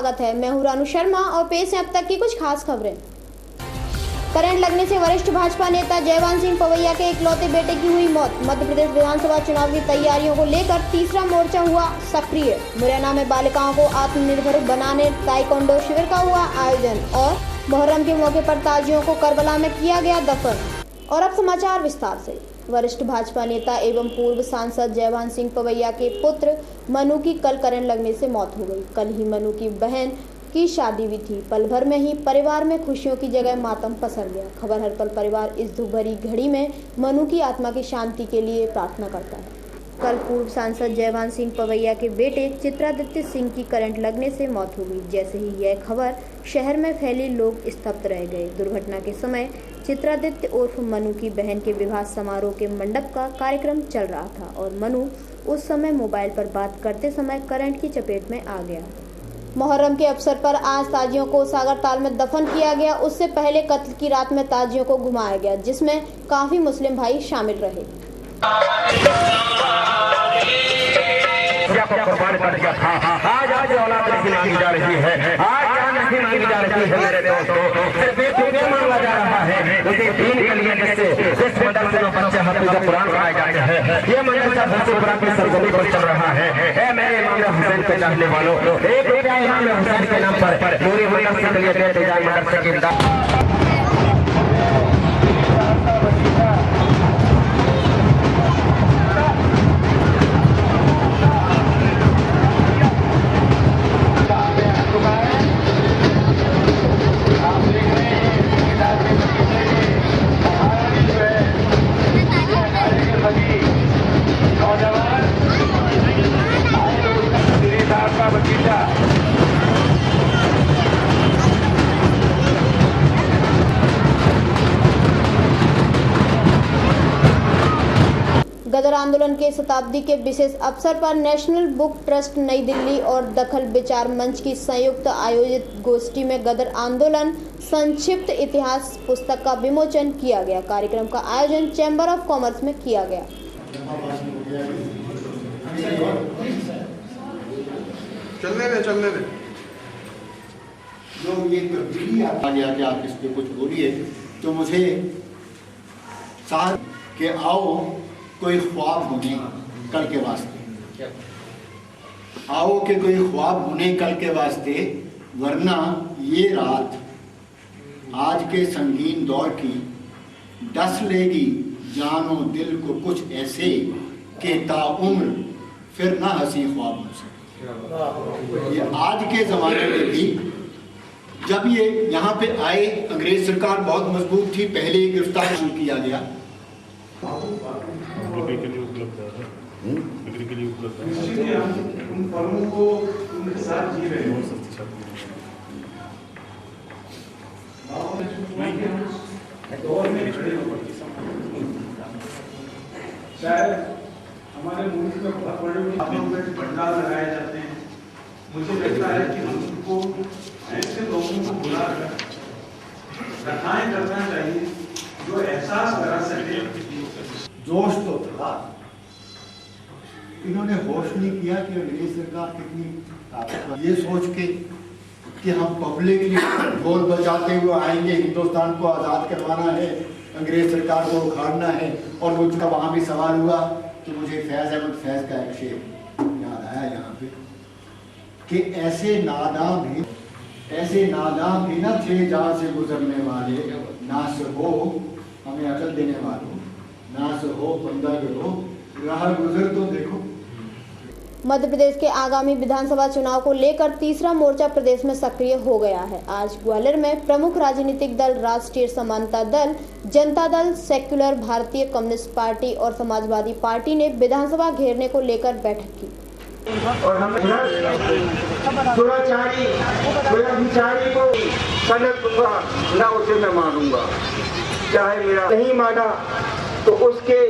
स्वागत है। मैं हूं रानू शर्मा और पेश है अब तक की कुछ खास खबरें। करंट लगने से वरिष्ठ भाजपा नेता जयवान सिंह पवैया के इकलौते बेटे की हुई मौत। मध्य प्रदेश विधानसभा चुनाव की तैयारियों को लेकर तीसरा मोर्चा हुआ सक्रिय। मुरैना में बालिकाओं को आत्मनिर्भर बनाने ताइक्वांडो शिविर का हुआ आयोजन और मुहर्रम के मौके पर ताजियों को करबला में किया गया दफन। और अब समाचार विस्तार से। वरिष्ठ भाजपा नेता एवं पूर्व सांसद जयवान सिंह पवैया के पुत्र मनु की कल करंट लगने से मौत हो गई। कल ही मनु की बहन की शादी भी थी। पल भर में ही परिवार में खुशियों की जगह मातम पसर गया। खबर हर पल परिवार इस दुख भरी घड़ी में मनु की आत्मा की शांति के लिए प्रार्थना करता है। कल पूर्व सांसद जयवान सिंह पवैया के बेटे चित्रादित्य सिंह की करंट लगने से मौत हो गई। जैसे ही यह खबर शहर में फैली, लोग स्तब्ध रह गए। दुर्घटना के समय चित्रादित्य उर्फ मनु की बहन के विवाह समारोह के मंडप का कार्यक्रम चल रहा था और मनु उस समय मोबाइल पर बात करते समय करंट की चपेट में आ गया। मुहर्रम के अवसर पर आज ताजियों को सागर ताल में दफन किया गया। उससे पहले कत्ल की रात में ताजियों को घुमाया गया, जिसमें काफी मुस्लिम भाई शामिल रहे। कुर्बान कर दिया था। आज औलाद नहीं मांगी जा रही है, आज जान नहीं मांगी जा रही है मेरे दोस्तों। सिर्फ बेटे मांगा जा रहा है उसी दीन के लिए, जिस मदरसे में बच्चे हाफिज़ कुरान पढ़ाए जाते हैं। ये मदरसा भोजपुरा की सरजमी पर चल रहा है। मेरे इमाम हुसैन के चाहने वालों, एक रुपया इमाम हुसैन के नाम पर पूरी मदरसे के लिए देते जाए। मदरसे की गदर आंदोलन के शताब्दी के विशेष अवसर पर नेशनल बुक ट्रस्ट नई दिल्ली और दखल विचार मंच की संयुक्त आयोजित गोष्ठी में गदर आंदोलन संक्षिप्त इतिहास पुस्तक का विमोचन किया गया। कार्यक्रम का आयोजन चैम्बर ऑफ कॉमर्स में किया गया। चलने दे। जो ये तब्दीली आ गया कि आप इस पे कुछ बोलिए, तो मुझे साथ के आओ कोई ख्वाब बुने कल के वास्ते, आओ के कोई ख्वाब बुने कल के वास्ते, वरना ये रात आज के संगीन दौर की डस लेगी जानो दिल को कुछ ऐसे कि ताउम्र फिर ना हंसी ख्वाब हो सके। ये आज के ज़माने में भी जब ये यहाँ पे आए, अंग्रेज सरकार बहुत मजबूत थी, पहले ही गिरफ्तार किया गया। बिक्री के लिए उपलब्ध है, बिक्री के लिए उपलब्ध है। उन फलों को उनके साथ जी रहे हो। शायद हमारे मुल्क में बहुत बड़े पंडाल लगाए जाते हैं। मुझे लगता है कि हमको ऐसे लोगों को बुला कर कथाएं करना चाहिए जो एहसास करा सके। जोश तो था, इन्होंने होश नहीं किया कि अंग्रेज सरकार कितनी ताकतवर। ये सोच के कि हम पब्लिकली ढोल बजाते हुए आएंगे, हिंदुस्तान को आज़ाद करवाना है, अंग्रेज सरकार को उखाड़ना है। और मुझका वहाँ भी सवाल हुआ तो मुझे फैज़ अहमद फैज़ का एक शेर याद आया यहाँ पे कि ऐसे नादां भी न थे जहाँ से गुजरने वाले, ना से हो हमें अकल देने वालों, ना से हो बंदा करो, राह गुजर तो देखो। मध्य प्रदेश के आगामी विधानसभा चुनाव को लेकर तीसरा मोर्चा प्रदेश में सक्रिय हो गया है। आज ग्वालियर में प्रमुख राजनीतिक दल राष्ट्रीय समानता दल, जनता दल, सेक्युलर, भारतीय कम्युनिस्ट पार्टी और समाजवादी पार्टी ने विधानसभा घेरने को लेकर बैठक की। और हम दुराचारी को कनक दूंगा, ना उसे मैं मानूंगा। चाहे मेरा नहीं माना तो उसके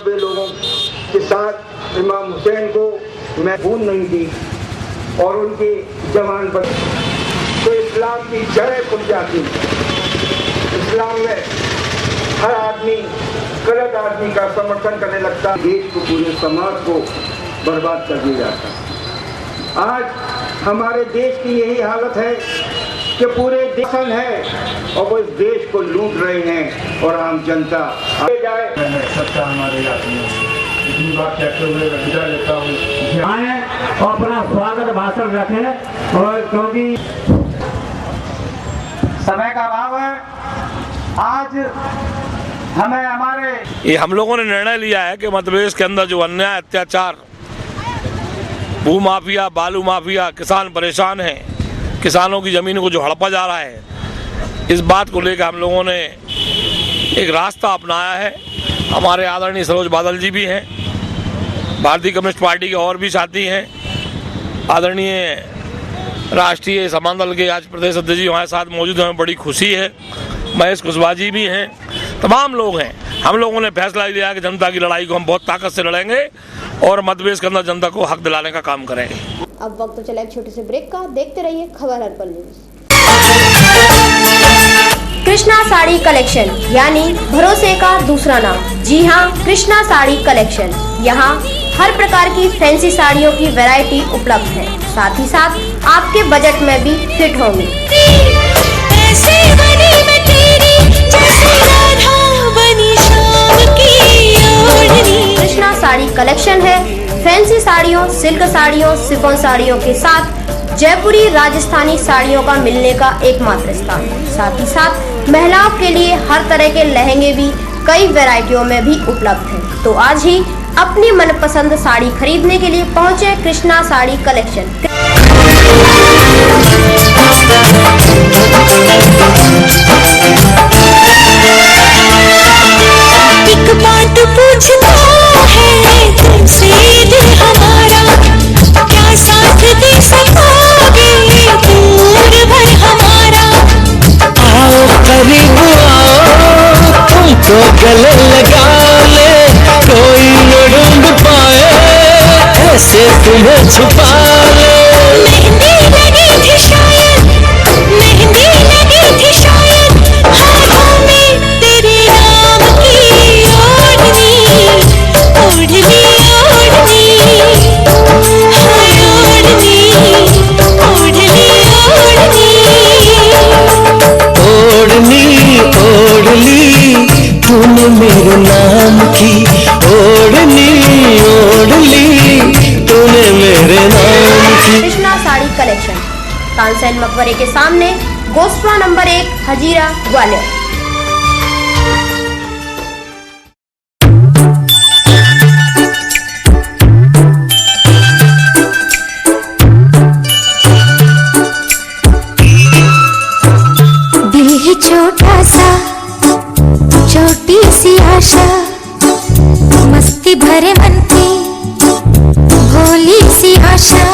लोगों के साथ इमाम हुसैन को मैं भूल नहीं दी और उनकी जवान पर तो इस्लाम की जड़ें खुल जाती। इस्लाम में हर आदमी गलत आदमी का समर्थन करने लगता, देश को, पूरे समाज को बर्बाद कर दिया जाता। आज हमारे देश की यही हालत है कि पूरे देश है और वो इस देश को लूट रहे हैं और आम जनता आगे जाए। सत्ता हमारे हाथ में इतनी बात कहते हुए विदा लेता हूँ। आए और अपना स्वागत भाषण रखें और क्योंकि समय का अभाव है, आज हमें हमारे ये हम लोगों ने निर्णय लिया है कि मध्य प्रदेश के अंदर जो अन्याय अत्याचार, भू माफिया, बालू माफिया, किसान परेशान हैं, किसानों की जमीन को जो हड़पा जा रहा है, इस बात को लेकर हम लोगों ने एक रास्ता अपनाया है। हमारे आदरणीय सरोज बादल जी भी हैं, भारतीय कम्युनिस्ट पार्टी के और भी साथी हैं, आदरणीय राष्ट्रीय समान दल के आज प्रदेश अध्यक्ष जी हमारे साथ मौजूद हैं, बड़ी खुशी है। महेश कुशवाहा जी भी हैं, तमाम लोग हैं। हम लोगों ने फैसला लिया कि जनता की लड़ाई को हम बहुत ताकत से लड़ेंगे और मध्य प्रदेश के अंदर जनता को हक दिलाने का काम करेंगे। अब वक्त तो चला एक छोटे से ब्रेक का, देखते रहिए खबर हर्पल न्यूज। कृष्णा साड़ी कलेक्शन यानी भरोसे का दूसरा नाम। जी हाँ, कृष्णा साड़ी कलेक्शन। यहाँ हर प्रकार की फैंसी साड़ियों की वैरायटी उपलब्ध है, साथ ही साथ आपके बजट में भी फिट होंगी। कृष्णा साड़ी कलेक्शन है फैंसी साड़ियों, सिल्क साड़ियों, शिफॉन साड़ियों के साथ जयपुरी राजस्थानी साड़ियों का मिलने का एकमात्र स्थान। साथ ही साथ महिलाओं के लिए हर तरह के लहंगे भी कई वैरायटियों में भी उपलब्ध हैं। तो आज ही अपनी मनपसंद साड़ी खरीदने के लिए पहुंचे कृष्णा साड़ी कलेक्शन। एक बात पूछना है तुमसे दिल हमारा, क्या साथ दे सकोगे दूर भर हमारा। आओ करीब आओ, तुमको गले लगा ले, कोई न ढूंढ पाए ऐसे तुम्हें छुपा ले। मेहंदी लगी थी शायद, मेहंदी लगी थी शायद, हाथों में तेरे नाम की ओढ़नी, ओढ़नी, ओढ़नी, हाय ओढ़नी, ओढ़नी, ओढ़नी ओढ़ ली तूने मेरे नाम की, ओढ़नी ओढ़ ली तूने मेरे नाम की। कृष्णा साड़ी कलेक्शन तानसेन मकबरे के सामने, गोस्वा नंबर 1, हजीरा, ग्वालियर। दिल है छोटा सा, छोटी सी आशा, मस्ती भरे मन की भोली सी आशा,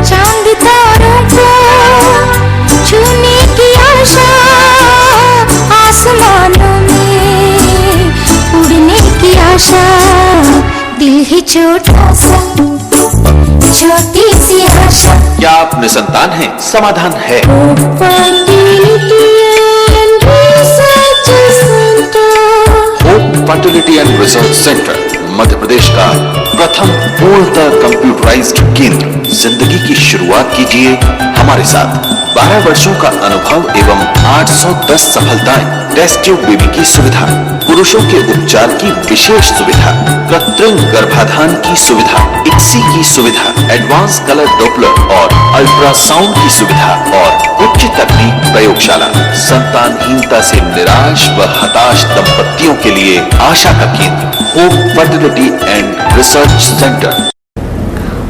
चांद तारों को छूने की आशा, आसमानों में उड़ने की आशा। दिल है छोटा सा, छोटी सी आशा। क्या आप निसंतान हैं? समाधान है। Hope Fertility and Research Centre Madhya Pradesh का प्रथम पूर्णतः कंप्यूटराइज्ड केंद्र। जिंदगी की शुरुआत कीजिए हमारे साथ। 12 वर्षों का अनुभव एवं 810 सफलताएं। टेस्ट ट्यूब बेबी की सुविधा, पुरुषों के उपचार की विशेष सुविधा, कृत्रिम गर्भाधान की सुविधा, इक्सी की सुविधा, एडवांस कलर डॉपलर और अल्ट्रासाउंड की सुविधा और उच्च तकनीक प्रयोगशाला। संतानहीनता से निराश व हताश दंपतियों के लिए आशा का केंद्र Hope Fertility and Research Centre.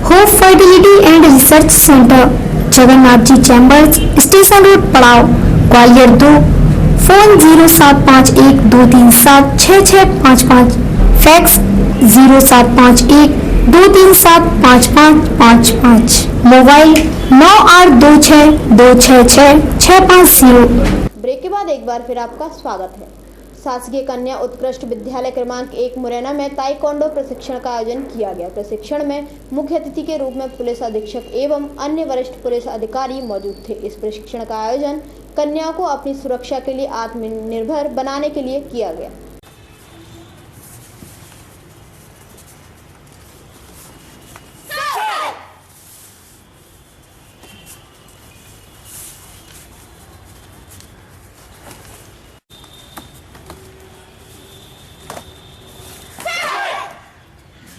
Hope Fertility and Research Centre, Jagannath ji chambers, station road, Padav, Gwalior 2। Phone 0751237665, fax 0751237555, mobile 9826266650। Break के बाद एक बार फिर आपका स्वागत है। शासकीय कन्या उत्कृष्ट विद्यालय क्रमांक 1 मुरैना में ताइक्वांडो प्रशिक्षण का आयोजन किया गया। प्रशिक्षण में मुख्य अतिथि के रूप में पुलिस अधीक्षक एवं अन्य वरिष्ठ पुलिस अधिकारी मौजूद थे। इस प्रशिक्षण का आयोजन कन्याओं को अपनी सुरक्षा के लिए आत्मनिर्भर बनाने के लिए किया गया।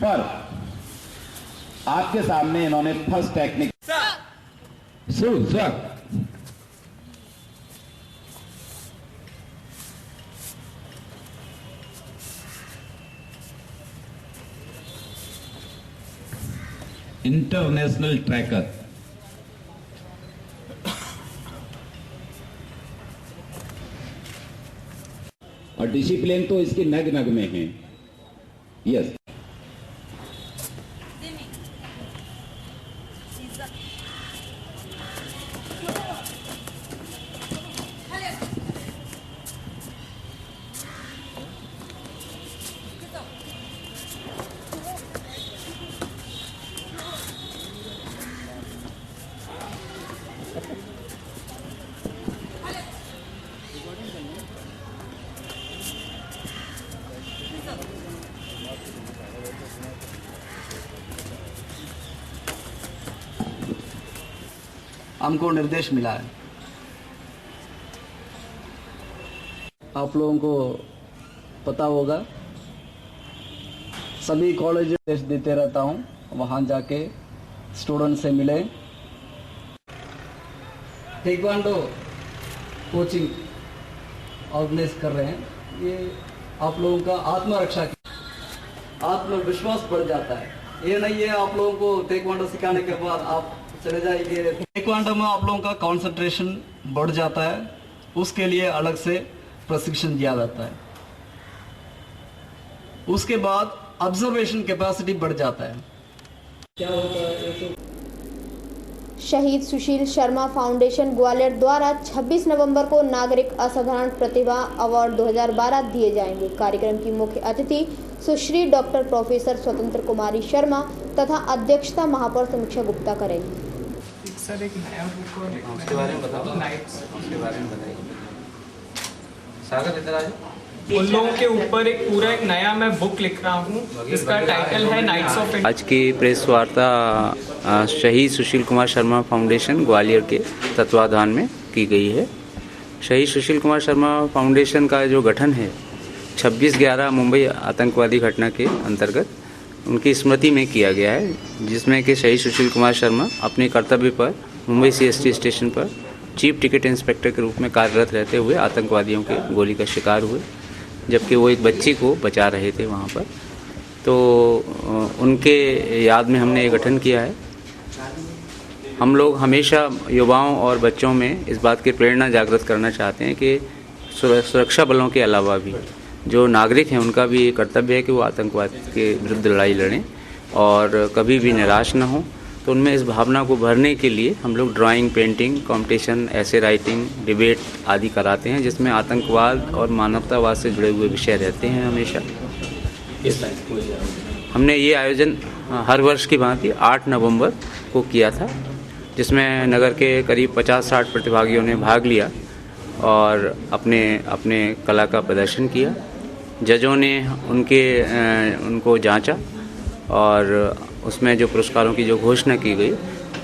पर आपके सामने इन्होंने first technique sir international tracker और डिसिप्लिन तो इसके नग नग में है। यस हमको निर्देश मिला है। आप लोगों को पता होगा, सभी कॉलेज निर्देश देते रहता हूँ, वहाँ जाके स्टूडेंट से मिले। टेक्वांडो कोचिंग ऑर्गेनाइज कर रहे हैं, ये आप लोगों का आत्मरक्षा, आत्मविश्वास बढ़ जाता है। ये नहीं है आप लोगों को टेक्वांडो सिखाने के बाद आप चले जाएंगे। टेक्वांडो में आप लोगों का कंसंट्रेशन बढ़ जाता है, उसके लिए अलग से प्रशिक्षण दिया जाता है। उसके बाद ऑब्जर्वेशन कैपेसिटी बढ़ जाता है। क्या होता है तो शहीद सुशील शर्मा फाउंडेशन ग्वालियर द्वारा 26 नवंबर को नागरिक असाधारण प्रतिभा अवार्ड 2012 दिए जाएंगे। कार्यक्रम की मुख्य अतिथि सुश्री डॉक्टर प्रोफेसर स्वतंत्र कुमारी शर्मा तथा अध्यक्षता महापौर समीक्षा गुप्ता करेंगे। सर एक नया बुक और उसके बारे में बताओ। नाइट्स उसके बारे में बताइए। सागर इधर आ जाओ। उन लोगों के ऊपर एक पूरा एक नया मैं बुक लिख रहा हूँ, इसका टाइटल है नाइट्स ऑफ इंडिया। आज की प्रेस वार्ता शहीद सुशील कुमार शर्मा फाउंडेशन ग्वालियर के तत्वाधान में की गई है। शहीद सुशील कुमार शर्मा फाउंडेशन का जो गठन है 26/11 मुंबई आतंकवादी घटना के अंतर्गत उनकी स्मृति में किया गया है, जिसमें कि शहीद सुशील कुमार शर्मा अपने कर्तव्य पर मुंबई CST स्टेशन पर चीफ टिकट इंस्पेक्टर के रूप में कार्यरत रहते हुए आतंकवादियों के गोली का शिकार हुए, जबकि वो एक बच्ची को बचा रहे थे वहाँ पर। तो उनके याद में हमने ये गठन किया है। हम लोग हमेशा युवाओं और बच्चों में इस बात की प्रेरणा जागृत करना चाहते हैं कि सुरक्षा बलों के अलावा भी जो नागरिक हैं उनका भी ये कर्तव्य है कि वो आतंकवाद के विरुद्ध लड़ाई लड़ें और कभी भी निराश न हों। तो उनमें इस भावना को भरने के लिए हम लोग ड्राइंग, पेंटिंग कॉम्पिटिशन, ऐसे राइटिंग, डिबेट आदि कराते हैं, जिसमें आतंकवाद और मानवतावाद से जुड़े हुए विषय रहते हैं हमेशा। हमने ये आयोजन हर वर्ष की भांति 8 नवंबर को किया था, जिसमें नगर के करीब 50-60 प्रतिभागियों ने भाग लिया और अपने अपने कला का प्रदर्शन किया। जजों ने उनको जांचा और उसमें जो पुरस्कारों की जो घोषणा की गई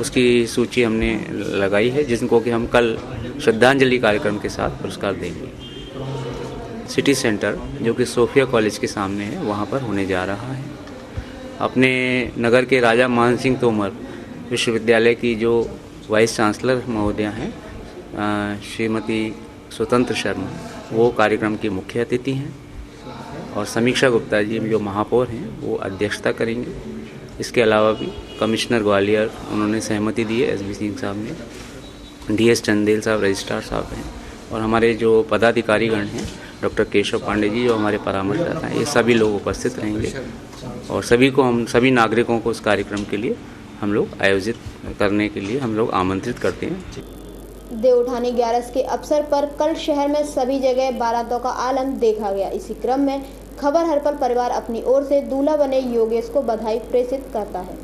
उसकी सूची हमने लगाई है, जिनको कि हम कल श्रद्धांजलि कार्यक्रम के साथ पुरस्कार देंगे। सिटी सेंटर जो कि सोफिया कॉलेज के सामने है, वहाँ पर होने जा रहा है। अपने नगर के राजा मान सिंह तोमर विश्वविद्यालय की जो वाइस चांसलर महोदया हैं श्रीमती स्वतंत्र शर्मा, वो कार्यक्रम की मुख्य अतिथि हैं और समीक्षा गुप्ता जी जो महापौर हैं वो अध्यक्षता करेंगे। इसके अलावा भी कमिश्नर ग्वालियर उन्होंने सहमति दी है, SB सिंह साहब ने, DS चंदेल साहब रजिस्ट्रार साहब हैं और हमारे जो पदाधिकारीगण हैं डॉक्टर केशव पांडे जी जो हमारे परामर्शदाता हैं, ये सभी लोग उपस्थित रहेंगे और सभी नागरिकों को इस कार्यक्रम के लिए हम लोग आयोजित करने के लिए हम लोग आमंत्रित करते हैं। देवउठानी 11 के अवसर पर कल शहर में सभी जगह बारातों का आलम देखा गया। इसी क्रम में खबर हर पल परिवार अपनी ओर से दूल्हा बने योगेश को बधाई प्रेषित करता है।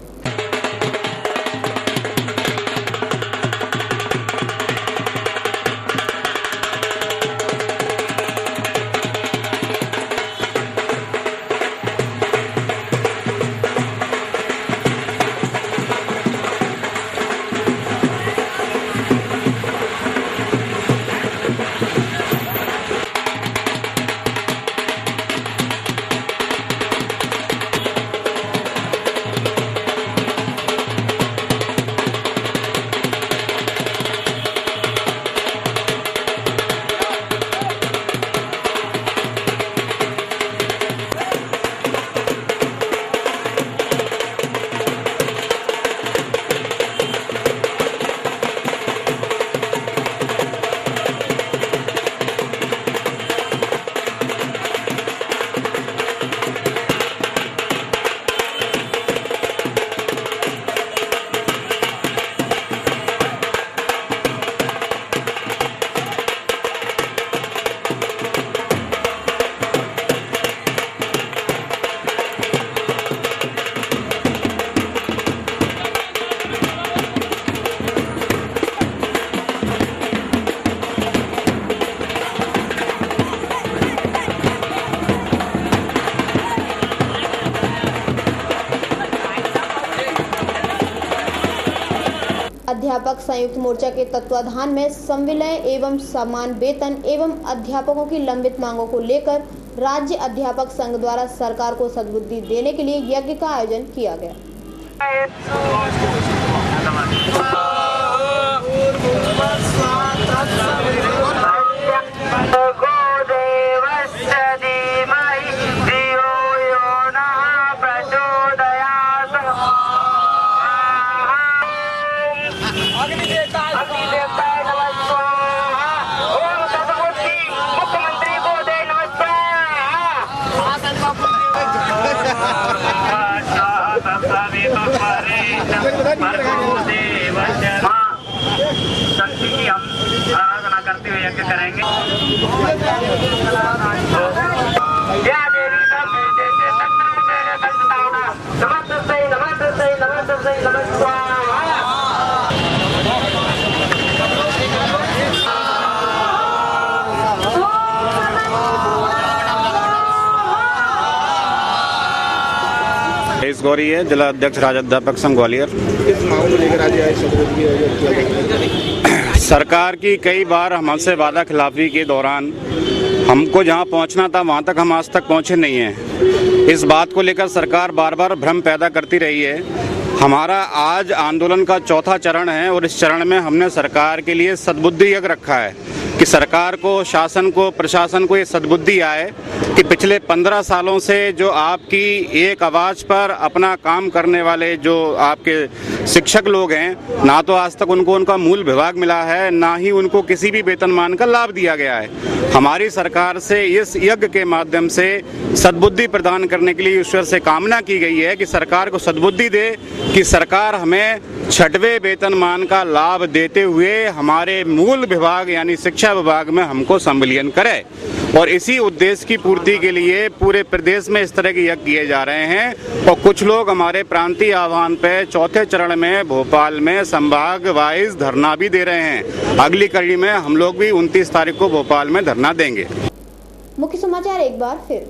संयुक्त मोर्चा के तत्वाधान में संविलय एवं समान वेतन एवं अध्यापकों की लंबित मांगों को लेकर राज्य अध्यापक संघ द्वारा सरकार को सद्बुद्धि देने के लिए यज्ञ का आयोजन किया गया। शक्ति की हम आराधना करते हुए यज्ञ करेंगे। गौरी है, जिला अध्यक्ष राज्य अध्यापक संघ ग्वालियर। किस मांग को लेकर आज सद्बुद्धि किया? सरकार की कई बार हमसे वादा खिलाफी के दौरान हमको जहां पहुंचना था वहां तक हम आज तक पहुंचे नहीं हैं। इस बात को लेकर सरकार बार बार भ्रम पैदा करती रही है। हमारा आज आंदोलन का चौथा चरण है और इस चरण में हमने सरकार के लिए सद्बुद्धि यज्ञ रखा है कि सरकार को, शासन को, प्रशासन को ये सद्बुद्धि आए कि पिछले 15 सालों से जो आपकी एक आवाज़ पर अपना काम करने वाले जो आपके शिक्षक लोग हैं, ना तो आज तक उनको उनका मूल विभाग मिला है, ना ही उनको किसी भी वेतनमान का लाभ दिया गया है। हमारी सरकार से इस यज्ञ के माध्यम से सद्बुद्धि प्रदान करने के लिए ईश्वर से कामना की गई है कि सरकार को सद्बुद्धि दे कि सरकार हमें 6वें वेतनमान का लाभ देते हुए हमारे मूल विभाग यानी शिक्षा विभाग में हमको संविलियन करे। और इसी उद्देश्य की पूर्ति के लिए पूरे प्रदेश में इस तरह के यज्ञ किए जा रहे हैं और कुछ लोग हमारे प्रांतीय आह्वान पे चौथे चरण में भोपाल में संभाग वाइज धरना भी दे रहे हैं। अगली कड़ी में हम लोग भी 29 तारीख को भोपाल में धरना देंगे। मुख्य समाचार एक बार फिर।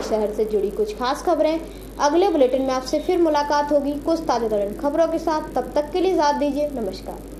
शहर से जुड़ी कुछ खास खबरें अगले बुलेटिन में आपसे फिर मुलाकात होगी कुछ ताजा तरीन खबरों के साथ। तब तक के लिए इजाजत दीजिए। नमस्कार।